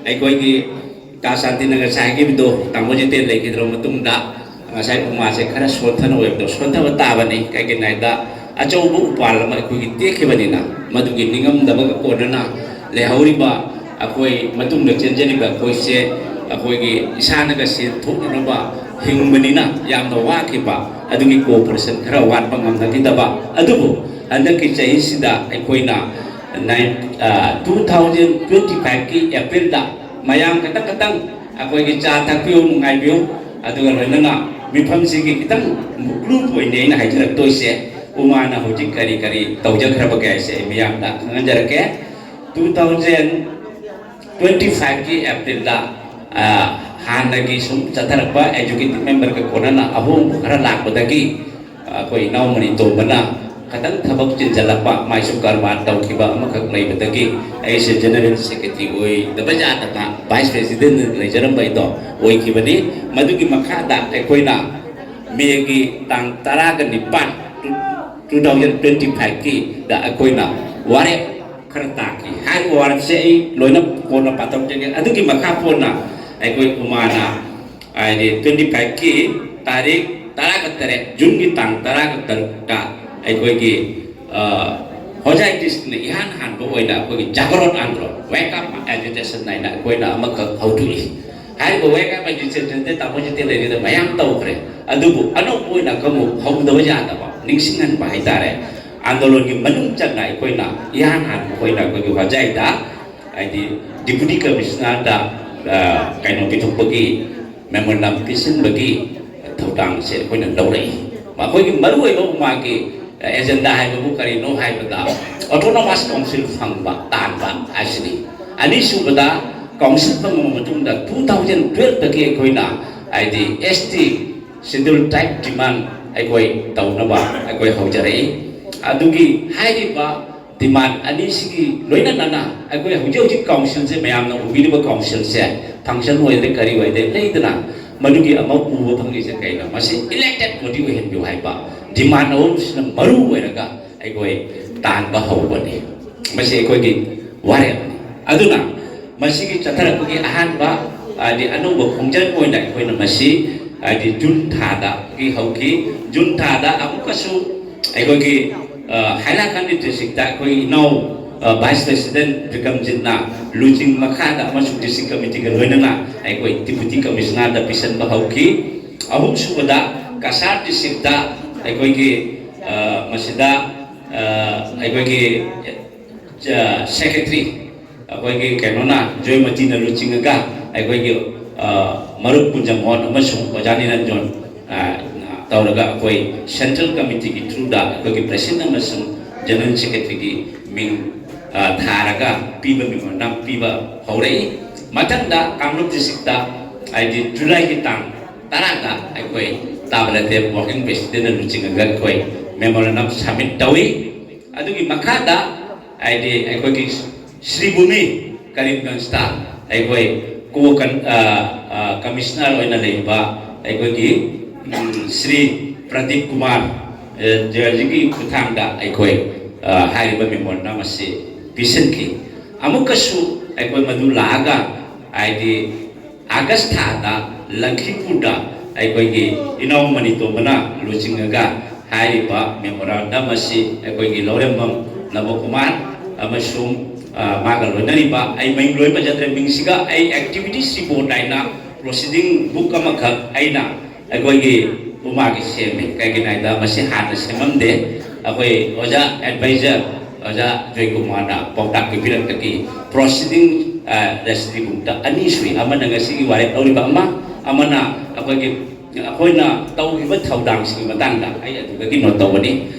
ꯑꯩꯈꯣꯏꯒꯤ ꯀꯥꯁꯥꯟꯇꯤꯅ ꯉꯁꯥꯏꯒꯤ ꯕꯤꯗꯣ ꯇꯥꯃꯣꯖꯤ ꯇꯦꯟ ꯂꯩꯈꯤꯗ꯭ꯔꯕ ꯃꯇꯨꯡꯗ ꯉꯁꯥꯏ ꯎꯃꯥꯁꯦ ꯈꯔ ꯁꯣꯟꯊꯅ ꯑꯣꯏꯕꯗꯣ ꯁꯣꯟꯊꯕ ꯇꯥꯕꯅꯤ ꯀꯩꯒꯤꯅꯣ ꯍꯥꯏꯕꯗ ꯑꯆꯧꯕ ꯎꯄꯥꯜ ꯑꯃ ꯑꯩꯈꯣꯏꯒꯤ ꯇꯦꯛꯈꯤꯕꯅꯤꯅ ꯃꯗꯨꯒꯤ ꯅꯤꯡꯉꯝꯗꯕꯒ ꯀꯣꯟꯅꯅ ꯂꯩꯍꯧꯔꯤꯕ ꯑꯩꯈꯣꯏ ꯃꯇꯨꯡꯗ ꯆꯦꯟꯖꯔꯤꯕ ꯑꯩꯈꯣꯏꯁꯦ ꯑꯩꯈꯣꯏꯒꯤ ꯏꯁꯥꯅꯒ ꯁꯦꯟ ꯊꯣꯛꯅꯅꯕ ꯍꯤꯡꯕꯅꯤꯅ ꯌꯥꯝꯅ ꯋꯥꯈꯤꯕ ꯑꯗꯨꯒꯤ ꯀooperation ꯈꯔ ꯋꯥꯠꯄ ꯉꯝꯅꯈꯤꯗꯕ ꯑꯗꯨꯕꯨ ꯍꯟꯗꯛꯀꯤ ꯆꯍꯤꯁꯤꯗ ꯑꯩꯈꯣꯏꯅ 2025ꯀꯤ ꯑꯦꯄ꯭ꯔꯤꯜꯗ ꯃꯌꯥꯝ ꯈꯇꯪ ꯑꯩꯈꯣꯏꯒꯤ ꯆꯥ ꯊꯛꯄꯤꯌꯨ ꯅꯨꯡꯉꯥꯏꯕꯤꯌꯨ ꯑꯗꯨꯒ ꯂꯣꯏꯅꯅ ꯃꯤꯐꯝꯁꯤꯒꯤ ꯈꯤꯇꯪ ꯒ꯭ꯔꯨꯞ ꯑꯣꯏꯅ ꯑꯩꯅ ꯍꯥꯏꯖꯔꯛꯇꯣꯏꯁꯦ ꯎꯃꯥꯅ ꯍꯧꯖꯤꯛ ꯀꯔꯤ ꯀꯔꯤ ꯇꯧꯖꯈ꯭ꯔꯕꯒꯦ ꯍꯥꯏꯁꯦ ꯑꯩ ꯃꯤꯌꯥꯝꯗ ꯈꯪꯍꯟꯖꯔꯛꯀꯦ 2025ꯀꯤ ꯑꯦꯄ꯭ꯔꯤꯜꯗ ꯍꯥꯟꯅꯒꯤ ꯁꯨꯝ ꯆꯠꯊꯔꯛꯄ ꯑꯦꯖꯨꯀꯦꯇꯤቭ ꯃꯦꯝꯕꯔꯒ ꯀꯣꯟꯅꯅ ꯑꯍꯣꯡꯕ ꯈꯔ ꯂꯥꯛꯄꯗꯒꯤ ꯑꯩꯈꯣꯏ ꯏꯅꯥꯎꯃꯅꯤ ꯇꯣꯝꯕꯅ ꯈꯤꯇꯪ ꯊꯕꯛ ꯆꯤꯟꯖꯜꯂꯛꯄ ꯃꯥꯏꯁꯨ ꯀꯔꯕꯥꯔ ꯇꯧꯈꯤꯕ ꯑꯃꯈꯛ ꯂꯩꯕꯗꯒꯤ ꯑꯩꯁꯦ ꯖꯦꯅꯔꯦꯜ ꯁꯦꯀ꯭ꯔꯦꯇꯔꯤ ꯑꯣꯏꯗꯕ ꯌꯥꯗꯕ ꯚꯥꯏꯁ ꯄ꯭ꯔꯦꯁꯤꯗꯦꯟ ꯂꯩꯖꯔꯝꯕꯩꯗꯣ ꯑꯣꯏꯈꯤꯕꯅꯤ ꯃꯗꯨꯒꯤ ꯃꯈꯥꯗ ꯑꯩꯈꯣꯏꯅ ꯃꯦꯒꯤ ꯇꯥꯡ 19 2025ꯀꯤ ꯗ ꯑꯩꯈꯣꯏꯅ ꯋꯥꯔꯦꯞ खर ताकि हाई वार्ड से लोना कोना पातम जगह अदुकी मखा पोना ऐकोई उमाना आये 25 की तारीख तारा कत्तरे जून की तांग तारा कत्तर का ऐकोई की होजाई डिस्ट्रिक्ट इहान हान को वैना कोई जागरण Andhra wake up agitation Naina कोई ना अमक हाउटुई हाई को wake up agitation ते तामोजी ते ले ले मयाम ताऊ करे अदुबु अनो कोई ना कमु हम दवजा तबा निक्सिंगन बाई तारे आंदोलन की मनुंग चंगा कोई ना यहाँ हान कोई ना कोई वजह दा आइडी डिप्टी कमिश्नर दा काइनो की थोपगी मेमोरेंडम पिसन बगी थोटांग से कोई ना लौरे मा कोई की मरु एबो मा की एजेंडा है बबु करी नो है बता ऑटोनोमस काउंसिल फंगबा तानबा आसनी अनि सुबदा काउंसिल फंग ममतुंग दा 2012 तके कोई ना आइडी एसटी शेड्यूल टाइप डिमांड आई कोई तौनबा आई कोई होजरई अदुगी हाइरिबा डिमांड अनिसिगी लोइना नाना अगोय हुजे काउंसिल से मयाम न उबिरिबा काउंसिल से फंक्शन होइदे करी होइदे लेदना मदुगी अमा उबो फंगी से कैना मसे इलेक्टेड बॉडी वे हेन बिउ हाइबा डिमांड ओम सिन मरु होइरगा अगोय तान बा होबने मसे अगोयगी वारे अदुना मसिगी चथरपगी अहान बा आदि अनोबो खोंजन होइना अगोयना मसी आदि जुन थादा की हौकी जुन थादा अमुकसु अगोयगी हाइलाकांडी डिस्ट्रिक्ट दा कोई नो वाइस प्रेसिडेंट विक्रम जिन्ना लुजिंग मखादा अमसु डिस्ट्रिक्ट कमिटी का लोइनना आई कोई डिप्टी कमिश्नर दा पिसन बहौकी अहुम सुबदा कासार डिस्ट्रिक्ट दा आई कोई की मसिदा आई कोई की सेक्रेटरी कोई की कैनोना जयमती ना लुजिंग का आई कोई की मरुक पुंजमोन अमसु ओजानी रंजन तौरगा कोई सेंट्रल कमिटी की थ्रू दा कोई प्रेसिडेंट अमसुं जनरल सेक्रेटरी की मिंग थारगा पीबा मिमोना पीबा हौरई मथंदा कामरूप डिस्ट्रिक्ट दा आइदि जुलाई की तांग तारागा आई कोई ताबलते वर्किंग प्रेसिडेंट लुचिंगा कोई मेमोरेंडम सबमिट तौई अदुगी मखादा आइदि आई कोई की श्रीभूमि करीमगंज दा आई कोई को कमिश्नर होइना लेबा आई कोई की श्री प्रदीप कुमार जजी की खुथांगदा अखोई हारिबा मेमोरेंडम असे पिसन की अमुकसु अखोई मधु लागा आइदि अगस्त थादा लंखीपुरदा अखोई की इनाव मनितो मना लुचिंगा हारिबा मेमोरेंडम असे अखोई की लौरेंबम नबो कुमार अमसुम मागा लोइनरिबा आई मैंग लोइबा जत्रे मिंगसिगा आई एक्टिविटीज रिपोर्ट आइना प्रोसीडिंग बुक अमखक आइना अखोई उमा की सेमे कई नाइदा मसे हाथ सेममदे अखोई ओजा एडवाइजर ओजा जय कुमार ना पौता की फिरक की प्रोसीडिंग रेस्ट्री बुकता अनि सुई अमना ngasi की वारे तौरिबा अमना अखोइना तौगिबा थौदांग सिगी मतंगदा आई अदुगि नोट तौबनी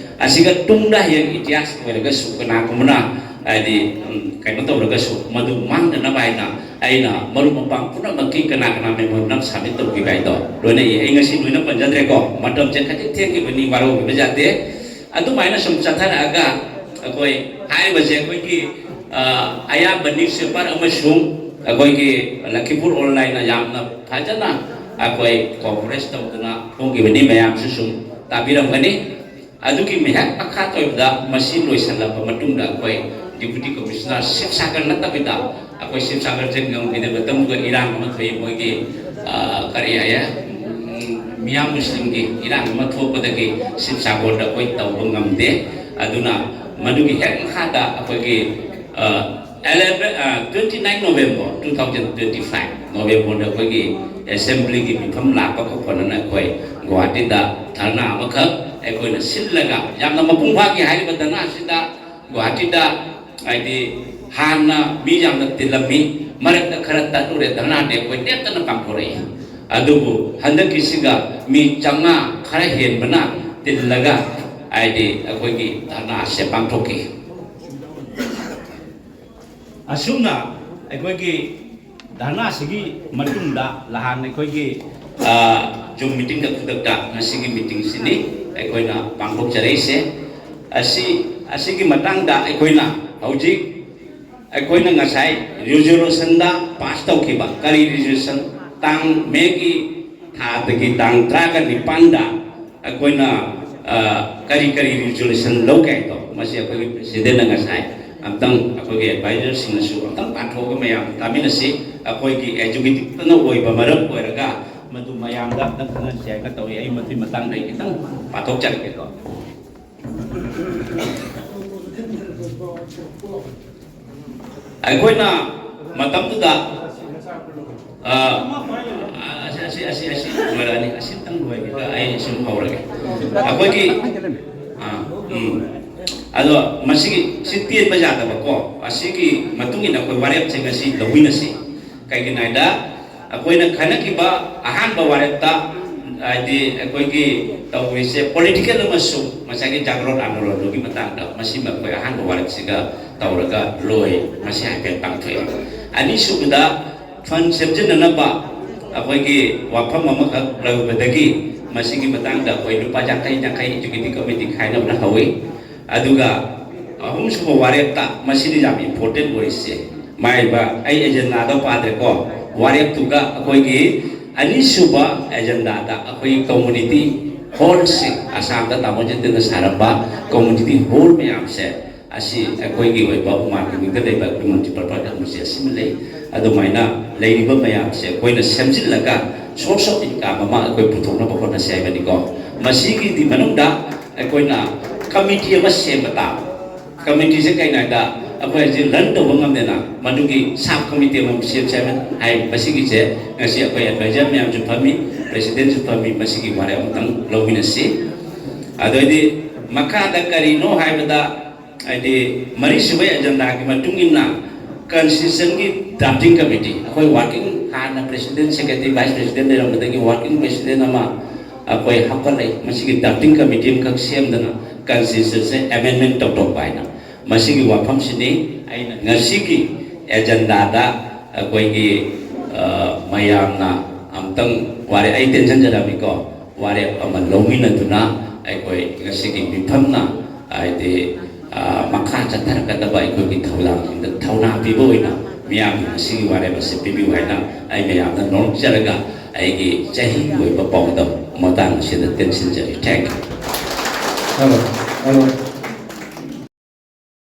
असिगा तुंगदा हेंग इतिहास ओइरगा सुकना कुमना आदि कइनो तौरगा सु मदु मांगना बाइना आइना मरु मपांग पुना मकी कना कना मेमोरेंडम सबमिट तौगि बाइदो लोइना ये ngasi लोइना पंजाद्रे को मतम जे खति थेंगि बनि वारो बजाते अदु माइना सम चथरागा अखोइ हाइ बजे कोइ की आया बनि सेपर अमसुम अखोइ की लखीपुर ऑनलाइन यामना फाजना अखोइ कोऑपरेट तौदना होंगि बनि मयाम सुसुम ताबिरमगनि अदुकी मेहक अखा तोइबदा मसी लोइसनला मटुंगदा अखोइ डिप्टी कमिश्नर शिक्षा करना तबिदा ꯑꯩꯈꯣꯏ ꯁꯤꯕꯁꯥꯒꯔꯁꯦ ꯉꯝꯈꯤꯗ ꯃꯇꯝꯗ ꯏꯔꯥꯡ ꯑꯃ ꯊꯣꯛꯏ ꯃꯣꯏꯒꯤ ꯀꯔꯤ ꯍꯥꯏꯌꯦ ꯃꯤꯌꯥꯝ ꯃꯨꯁꯂꯤꯝꯒꯤ ꯏꯔꯥꯡ ꯑꯃ ꯊꯣꯛꯄꯗꯒꯤ ꯁꯤꯕꯁꯥꯒꯔꯗ ꯑꯩꯈꯣꯏ ꯇꯧꯕ ꯉꯝꯗꯦ ꯑꯗꯨꯅ ꯃꯗꯨꯒꯤ ꯍꯦꯛ ꯃꯈꯥꯗ ꯑꯩꯈꯣꯏꯒꯤ 29 November 2025 November ꯑꯩꯈꯣꯏꯒꯤ ꯑꯦꯁꯦꯝꯕ꯭ꯂꯤꯒꯤ ꯃꯤꯐꯝ ꯂꯥꯛꯄ ꯈꯣꯠꯄꯅ ꯑꯩꯈꯣꯏ ꯒꯨꯋꯥꯍꯥꯇꯤꯗ ꯙꯔꯅꯥ ꯑꯃꯈꯛ ꯑꯩꯈꯣꯏꯅ ꯁꯤꯜꯂꯒ ꯌꯥꯝꯅ ꯃꯄꯨꯡ ꯐꯥꯈꯤ ꯍꯥꯏꯔꯤꯕ ꯙꯔꯅꯥ ꯑꯁꯤꯗ ꯒꯨꯋꯥꯍꯥꯇꯤꯗ ꯍꯥꯏꯗꯤ ꯍꯥꯟꯅ ꯃꯤ ꯌꯥꯝꯅ ꯇꯤꯜꯂꯝꯃꯤ ꯃꯔꯛꯇ ꯈꯔ ꯇꯠꯂꯨꯔꯦ ꯙꯔꯅꯥꯗꯤ ꯑꯩꯈꯣꯏ ꯂꯦꯞꯇꯅ ꯄꯥꯡꯊꯣꯔꯛꯏ ꯑꯗꯨꯕꯨ ꯍꯟꯗꯛꯀꯤꯁꯤꯒ ꯃꯤ 500 ꯈꯔ ꯍꯦꯟꯕꯅ ꯇꯤꯜꯂꯒ ꯍꯥꯏꯗꯤ ꯑꯩꯈꯣꯏꯒꯤ ꯙꯔꯅꯥ ꯑꯁꯤ ꯄꯥꯡꯊꯣꯛꯈꯤ ꯑꯁꯨꯝꯅ ꯑꯩꯈꯣꯏꯒꯤ ꯙꯔꯅꯥꯁꯤꯒꯤ ꯃꯇꯨꯡꯗ ꯂꯍꯥꯟ ꯑꯩꯈꯣꯏꯒꯤ ꯖꯨꯝ ꯃꯤꯇꯤꯡꯗ ꯈꯨꯗꯛꯇ ꯉꯁꯤꯒꯤ ꯃꯤꯇꯤꯡꯁꯤꯅꯤ ꯑꯩꯈꯣꯏꯅ ꯄꯥꯡꯊꯣꯛꯆꯔꯛꯏꯁꯦ ꯑꯁꯤꯒꯤ ꯃꯇꯥꯡꯗ ꯑꯩꯈꯣꯏꯅ ꯍꯧꯖꯤꯛ ꯑꯩꯈꯣꯏꯅ ꯉꯁꯥꯏ ꯔꯤꯖꯣꯂꯨꯁꯟꯗ ꯄꯥꯁ ꯇꯧꯈꯤꯕ ꯀꯔꯤ ꯔꯤꯖꯣꯂꯨꯁꯟ ꯇꯥꯡ ꯃꯦꯒꯤ ꯊꯥꯗꯒꯤ ꯇꯥꯡ 19ꯗ ꯑꯩꯈꯣꯏꯅ ꯀꯔꯤ ꯔꯤꯖꯣꯂꯨꯁꯟ ꯂꯧꯒꯦ ꯍꯥꯏꯗꯣ ꯃꯁꯤ ꯑꯩꯈꯣꯏꯒꯤ ꯄ꯭ꯔꯦꯁꯤꯗꯦꯟꯠꯅ ꯉꯁꯥꯏ ꯑꯝꯇꯪ ꯑꯩꯈꯣꯏꯒꯤ ꯑꯦꯗꯚꯥꯏꯖꯔꯁꯤꯡꯅꯁꯨ ꯑꯝꯇꯪ ꯄꯥꯡꯊꯣꯛꯑꯒ ꯃꯌꯥꯝ ꯇꯥꯃꯤꯟꯅꯁꯤ ꯑꯩꯈꯣꯏꯒꯤ ꯑꯦꯖꯨꯀꯦꯇꯤꯞꯇꯅ ꯑꯣꯏꯕ ꯃꯔꯝ ꯑꯣꯏꯔꯒ ꯃꯗꯨ ꯃꯌꯥꯝꯗ ꯑꯝꯇꯪ ꯈꯪꯍꯟꯁꯤ ꯍꯥꯏꯅ ꯇꯧꯏ ꯑꯩ ꯃꯗꯨꯒꯤ ꯃꯇꯥꯡꯗ ꯑꯩ ꯈꯤꯇꯪ ꯄꯥꯊꯣꯛꯆꯔꯛꯀꯦꯀꯣ ꯑꯩꯈꯣꯏꯅ ꯃꯇꯝꯗꯨꯗ ꯂꯣꯏꯔꯛꯑꯅꯤ ꯑꯁꯤꯇꯪ ꯂꯣꯏꯔꯒ ꯑꯩ ꯁꯨꯝ ꯍꯧꯔꯒꯦ ꯑꯩꯈꯣꯏꯒꯤ ꯑꯗꯣ ꯃꯁꯤꯒꯤ ꯁꯤ ꯇꯦꯟꯕ ꯌꯥꯗꯕꯀꯣ ꯑꯁꯤꯒꯤ ꯃꯇꯨꯡ ꯏꯟꯅ ꯑꯩꯈꯣꯏ ꯋꯥꯔꯦꯞꯁꯦ ꯉꯁꯤ ꯂꯧꯃꯤꯟꯅꯁꯤ ꯀꯩꯒꯤꯅꯣ ꯍꯥꯏꯗ ꯑꯩꯈꯣꯏꯅ ꯈꯟꯅꯈꯤꯕ ꯑꯍꯥꯟꯕ ꯋꯥꯔꯦꯞꯇ ꯍꯥꯏꯗꯤ ꯑꯩꯈꯣꯏꯒꯤ ꯇꯧꯔꯤꯁꯦ ꯄꯣꯂꯤꯇꯤꯀꯦꯜ ꯑꯃꯁꯨꯡ ꯉꯁꯥꯏꯒꯤ ꯖꯥꯒ꯭ꯔꯣꯠ ꯑꯟꯗꯣꯂꯟꯗꯨꯒꯤ ꯃꯇꯥꯡꯗ ꯃꯁꯤꯃ ꯑꯩꯈꯣꯏ ꯑꯍꯥꯟꯕ ꯋꯥꯔꯦꯞꯁꯤꯒ ꯇꯧꯔꯒ ꯂꯣꯏ ꯃꯁꯤ ꯍꯥꯏꯐꯦꯠ ꯄꯥꯡꯊꯣꯛꯑꯦ ꯑꯅꯤꯁꯨꯕꯗ ꯐꯟ ꯁꯦꯝꯖꯤꯟꯅꯅꯕ ꯑꯩꯈꯣꯏꯒꯤ ꯋꯥꯐꯝ ꯑꯃꯈꯛ ꯂꯧꯕꯗꯒꯤ ꯃꯁꯤꯒꯤ ꯃꯇꯥꯡꯗ ꯑꯩꯈꯣꯏ ꯂꯨꯄꯥ 50 ꯑꯦꯖꯨꯀꯦꯇꯤቭ ꯀꯃꯤꯇꯤ ꯈꯥꯏꯅꯕꯅ ꯍꯧꯏ ꯑꯗꯨꯒ ꯑꯍꯨꯝꯁꯨꯕ ꯋꯥꯔꯦꯞꯇ ꯃꯁꯤꯗꯤ ꯌꯥꯝ ꯏꯝꯄꯣꯔꯇꯦꯟ ꯑꯣꯏꯔꯤꯁꯦ ꯃꯥꯏꯕ ꯑꯩ ꯑꯦꯖꯦꯟꯗꯥꯗ ꯄꯥꯗ꯭ꯔꯦꯀꯣ ꯋꯥꯔꯦꯞꯇꯨꯒ ꯑꯩꯈꯣꯏꯒꯤ ꯑꯅꯤꯁꯨꯕ ꯑꯦꯖꯦꯟꯗꯥꯗ ꯑꯩꯈꯣꯏꯒꯤ ꯀꯝꯃꯨꯅꯤꯇꯤ ꯍꯣꯜꯁꯤꯡ ꯑꯁꯥꯝꯗ ꯇꯥꯃꯣꯖꯤꯠꯇꯅ ꯁꯥꯔꯝꯕ ꯀꯝꯃꯨꯅꯤꯇꯤ ꯍꯣꯜ ꯃꯌꯥꯝꯁꯦ ꯑꯁꯤ ꯑꯩꯈꯣꯏꯒꯤ ꯑꯣꯏꯕ ꯎꯃꯥꯒꯤꯗ ꯂꯩꯕ ꯃꯨꯅꯤꯁꯤꯄꯥꯜ ꯄꯥꯔꯂꯤꯌꯥꯃꯦꯟꯠ ꯑꯁꯤꯃ ꯂꯩ ꯑꯗꯨꯃꯥꯏꯅ ꯂꯩꯔꯤꯕ ꯃꯌꯥꯝꯁꯦ ꯑꯩꯈꯣꯏꯅ ꯁꯦꯝꯖꯤꯜꯂꯒ ꯁꯣꯔꯁ ꯑꯣꯐ ꯏꯟꯀꯝ ꯑꯃ ꯑꯩꯈꯣꯏ ꯄꯨꯊꯣꯛꯅꯕ ꯍꯣꯠꯅꯁꯤ ꯍꯥꯏꯕꯅꯤꯀꯣ ꯃꯁꯤꯒꯤ ꯃꯅꯨꯡꯗ ꯑꯩꯈꯣꯏꯅ ꯀꯃꯤꯇꯤ ꯑꯃ ꯁꯦꯝꯕ ꯇꯥꯕ ꯀꯃꯤꯇꯤꯁꯦ ꯀꯩꯅꯣ ꯍꯥꯏꯗ ꯑꯩꯈꯣꯏ ꯍꯧꯖꯤꯛ ꯔꯟ ꯇꯧꯕ ꯉꯝꯗꯦꯅ ꯃꯗꯨꯒꯤ ꯁꯕ ꯀꯃꯤꯇꯤ ꯑꯃ ꯁꯦꯝꯁꯦ ꯍꯥꯏ ꯃꯁꯤꯒꯤꯁꯦ ꯉꯁꯤ ꯑꯩꯈꯣꯏ ꯑꯦꯗꯚꯥꯏꯖꯔ ꯃꯌꯥꯝꯁꯨ ꯐꯝꯃꯤ ꯄ꯭ꯔꯦꯁꯤꯗꯦꯟꯠꯁꯨ ꯐꯝꯃꯤ ꯃꯁꯤꯒꯤ ꯋꯥꯔꯦꯞ ꯑꯃꯇꯪ ꯂꯧꯃꯤꯟꯅꯁꯤ ꯑꯗꯩꯗꯤ ꯃꯈꯥꯗ ꯀꯔꯤꯅꯣ ꯍꯥꯏꯕꯗ ꯍꯥꯏꯗꯤ ꯃꯔꯤꯁꯨꯕ ꯑꯦꯖꯦꯟꯗꯥꯒꯤ ꯃꯇꯨꯡ ꯏꯟꯅ ꯀꯟꯁꯇꯤꯇ꯭ꯌꯨꯁꯟꯒꯤ ꯗ꯭ꯔꯥꯐꯇꯤꯡ ꯀꯃꯤꯇꯤ ꯑꯩꯈꯣꯏ ꯋꯥꯔꯀꯤꯡ ꯍꯥꯟꯅ ꯄ꯭ꯔꯦꯁꯤꯗꯦꯟꯠ ꯁꯦꯀ꯭ꯔꯦꯇꯔꯤ ꯚꯥꯏꯁ ꯄ꯭ꯔꯦꯁꯤꯗꯦꯟꯠ ꯂꯩꯔꯝꯕꯗꯒꯤ ꯋꯥꯔꯀꯤꯡ ꯄ꯭ꯔꯦꯁꯤꯗꯦꯟꯠ ꯑꯃ ꯑꯩꯈꯣꯏ ꯍꯥꯞꯀꯠꯂꯛꯏ ꯃꯁꯤꯒꯤ ꯗ꯭ꯔꯥꯐꯇꯤꯡ ꯀꯃꯤꯇꯤ ꯑꯃꯈꯛ ꯁꯦꯝꯗꯅ ꯀꯟꯁꯇꯤꯇ꯭ꯌꯨꯁꯟꯁꯦ ꯑꯦꯃꯦꯟꯃꯦꯟꯠ ꯇꯧꯊꯣꯛꯄ ꯍꯥꯏꯅ ꯃꯁꯤꯒꯤ ꯋꯥꯐꯝꯁꯤꯅꯤ ꯑꯩꯅ ꯉꯁꯤꯒꯤ ꯑꯦꯖꯦꯟꯗꯥꯗ ꯑꯩꯈꯣꯏꯒꯤ ꯃꯌꯥꯝꯅ ꯑꯝꯇꯪ ꯋꯥꯔꯦꯞ ꯑꯩ ꯇꯦꯟꯁꯤꯟꯖꯔꯝꯃꯤꯀꯣ ꯋꯥꯔꯦꯞ ꯑꯃ ꯂꯧꯃꯤꯟꯅꯗꯨꯅ ꯑꯩꯈꯣꯏ ꯉꯁꯤꯒꯤ ꯃꯤꯐꯝꯅ ꯍꯥꯏꯗꯤ ꯃꯈꯥ ꯆꯠꯊꯔꯛꯀꯗꯕ ꯑꯩꯈꯣꯏꯒꯤ ꯊꯧꯗꯥꯡꯁꯤꯡꯗ ꯊꯧꯅꯥ ꯄꯤꯕ ꯑꯣꯏꯅ ꯃꯤꯌꯥꯝꯒꯤ ꯉꯁꯤꯒꯤ ꯋꯥꯔꯦꯞ ꯑꯁꯤ ꯄꯤꯕꯤꯌꯨ ꯍꯥꯏꯅ ꯑꯩ ꯃꯌꯥꯝꯅ ꯅꯣꯛꯆꯔꯒ ꯑꯩꯒꯤ ꯆꯍꯤꯒꯤ ꯑꯣꯏꯕ ꯄꯥꯎꯗꯝ ꯃꯇꯥꯡ ꯑꯁꯤꯗ ꯇꯦꯟꯁꯤꯟꯖꯔꯤ ꯊꯦꯡꯛ ꯌꯨ